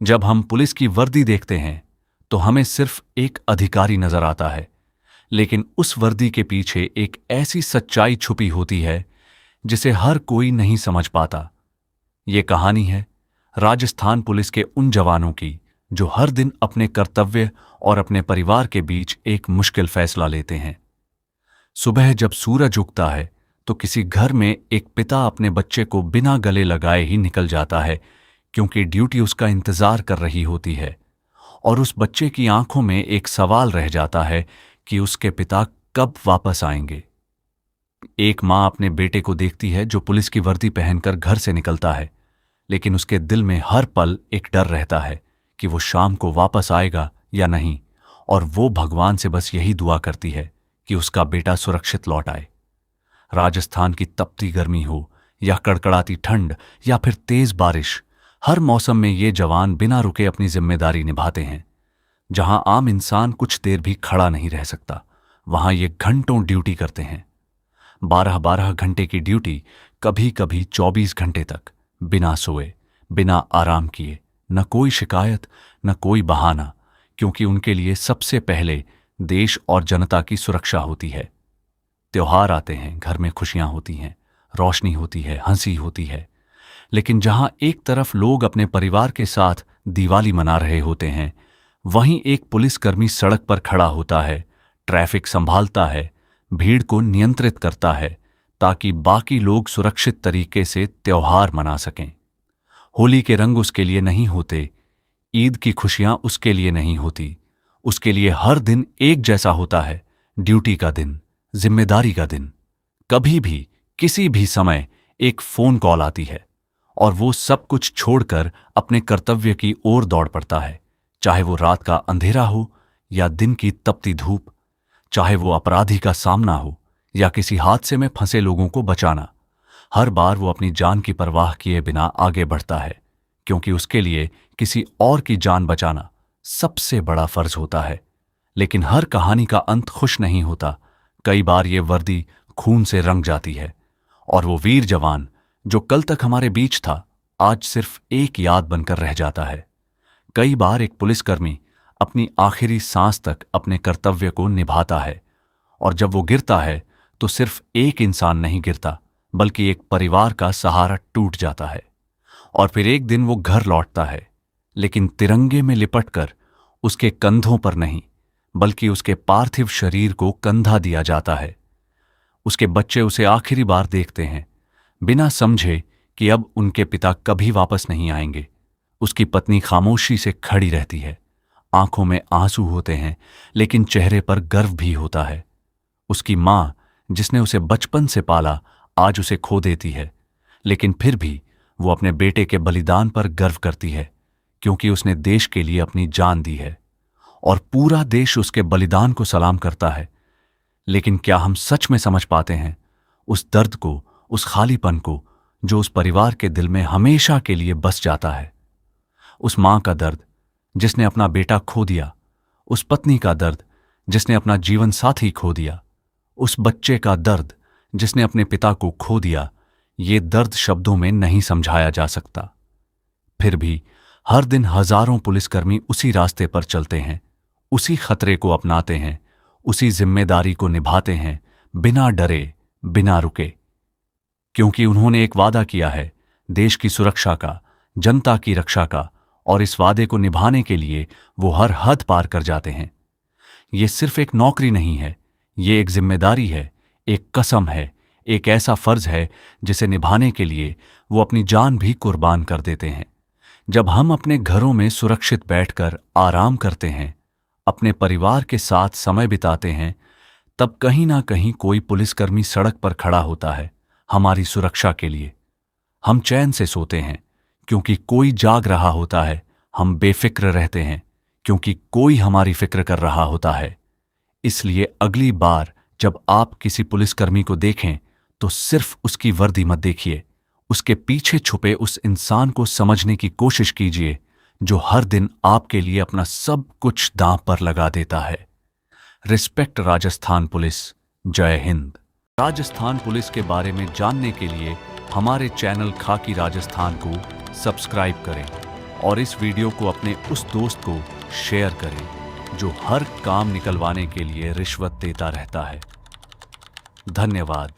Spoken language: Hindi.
जब हम पुलिस की वर्दी देखते हैं तो हमें सिर्फ एक अधिकारी नजर आता है, लेकिन उस वर्दी के पीछे एक ऐसी सच्चाई छुपी होती है जिसे हर कोई नहीं समझ पाता। ये कहानी है राजस्थान पुलिस के उन जवानों की जो हर दिन अपने कर्तव्य और अपने परिवार के बीच एक मुश्किल फैसला लेते हैं। सुबह जब सूरज उगता है तो किसी घर में एक पिता अपने बच्चे को बिना गले लगाए ही निकल जाता है, क्योंकि ड्यूटी उसका इंतजार कर रही होती है। और उस बच्चे की आंखों में एक सवाल रह जाता है कि उसके पिता कब वापस आएंगे। एक मां अपने बेटे को देखती है जो पुलिस की वर्दी पहनकर घर से निकलता है, लेकिन उसके दिल में हर पल एक डर रहता है कि वो शाम को वापस आएगा या नहीं, और वो भगवान से बस यही दुआ करती है कि उसका बेटा सुरक्षित लौट आए। राजस्थान की तपती गर्मी हो या कड़कड़ाती ठंड या फिर तेज बारिश, हर मौसम में ये जवान बिना रुके अपनी जिम्मेदारी निभाते हैं। जहां आम इंसान कुछ देर भी खड़ा नहीं रह सकता, वहां ये घंटों ड्यूटी करते हैं। 12-12 घंटे की ड्यूटी, कभी कभी 24 घंटे तक, बिना सोए, बिना आराम किए, न कोई शिकायत न कोई बहाना, क्योंकि उनके लिए सबसे पहले देश और जनता की सुरक्षा होती है। त्योहार आते हैं, घर में खुशियां होती हैं, रोशनी होती है, हंसी होती है, लेकिन जहां एक तरफ लोग अपने परिवार के साथ दिवाली मना रहे होते हैं, वहीं एक पुलिसकर्मी सड़क पर खड़ा होता है, ट्रैफिक संभालता है, भीड़ को नियंत्रित करता है, ताकि बाकी लोग सुरक्षित तरीके से त्योहार मना सकें। होली के रंग उसके लिए नहीं होते, ईद की खुशियां उसके लिए नहीं होती, उसके लिए हर दिन एक जैसा होता है, ड्यूटी का दिन, जिम्मेदारी का दिन। कभी भी किसी भी समय एक फोन कॉल आती है और वो सब कुछ छोड़कर अपने कर्तव्य की ओर दौड़ पड़ता है, चाहे वो रात का अंधेरा हो या दिन की तपती धूप, चाहे वो अपराधी का सामना हो या किसी हादसे में फंसे लोगों को बचाना। हर बार वो अपनी जान की परवाह किए बिना आगे बढ़ता है, क्योंकि उसके लिए किसी और की जान बचाना सबसे बड़ा फर्ज होता है। लेकिन हर कहानी का अंत खुश नहीं होता। कई बार ये वर्दी खून से रंग जाती है और वो वीर जवान जो कल तक हमारे बीच था, आज सिर्फ एक याद बनकर रह जाता है। कई बार एक पुलिसकर्मी अपनी आखिरी सांस तक अपने कर्तव्य को निभाता है, और जब वो गिरता है तो सिर्फ एक इंसान नहीं गिरता, बल्कि एक परिवार का सहारा टूट जाता है। और फिर एक दिन वो घर लौटता है, लेकिन तिरंगे में लिपटकर उसके कंधों पर नहीं, बल्कि उसके पार्थिव शरीर को कंधा दिया जाता है। उसके बच्चे उसे आखिरी बार देखते हैं, बिना समझे कि अब उनके पिता कभी वापस नहीं आएंगे। उसकी पत्नी खामोशी से खड़ी रहती है, आंखों में आंसू होते हैं, लेकिन चेहरे पर गर्व भी होता है। उसकी मां, जिसने उसे बचपन से पाला, आज उसे खो देती है, लेकिन फिर भी वो अपने बेटे के बलिदान पर गर्व करती है, क्योंकि उसने देश के लिए अपनी जान दी है और पूरा देश उसके बलिदान को सलाम करता है। लेकिन क्या हम सच में समझ पाते हैं उस दर्द को, उस खालीपन को जो उस परिवार के दिल में हमेशा के लिए बस जाता है? उस मां का दर्द जिसने अपना बेटा खो दिया, उस पत्नी का दर्द जिसने अपना जीवन साथी खो दिया, उस बच्चे का दर्द जिसने अपने पिता को खो दिया, ये दर्द शब्दों में नहीं समझाया जा सकता। फिर भी हर दिन हजारों पुलिसकर्मी उसी रास्ते पर चलते हैं, उसी खतरे को अपनाते हैं, उसी जिम्मेदारी को निभाते हैं, बिना डरे, बिना रुके, क्योंकि उन्होंने एक वादा किया है, देश की सुरक्षा का, जनता की रक्षा का, और इस वादे को निभाने के लिए वो हर हद पार कर जाते हैं। ये सिर्फ एक नौकरी नहीं है, ये एक जिम्मेदारी है, एक कसम है, एक ऐसा फर्ज है जिसे निभाने के लिए वो अपनी जान भी कुर्बान कर देते हैं। जब हम अपने घरों में सुरक्षित बैठकर आराम करते हैं, अपने परिवार के साथ समय बिताते हैं, तब कहीं ना कहीं कोई पुलिसकर्मी सड़क पर खड़ा होता है हमारी सुरक्षा के लिए। हम चैन से सोते हैं क्योंकि कोई जाग रहा होता है, हम बेफिक्र रहते हैं क्योंकि कोई हमारी फिक्र कर रहा होता है। इसलिए अगली बार जब आप किसी पुलिसकर्मी को देखें तो सिर्फ उसकी वर्दी मत देखिए, उसके पीछे छुपे उस इंसान को समझने की कोशिश कीजिए जो हर दिन आपके लिए अपना सब कुछ दांव पर लगा देता है। Respect Rajasthan police. जय हिंद। राजस्थान पुलिस के बारे में जानने के लिए हमारे चैनल खाकी राजस्थान को सब्सक्राइब करें। और इस वीडियो को अपने उस दोस्त को शेयर करें जो हर काम निकलवाने के लिए रिश्वत देता रहता है। धन्यवाद।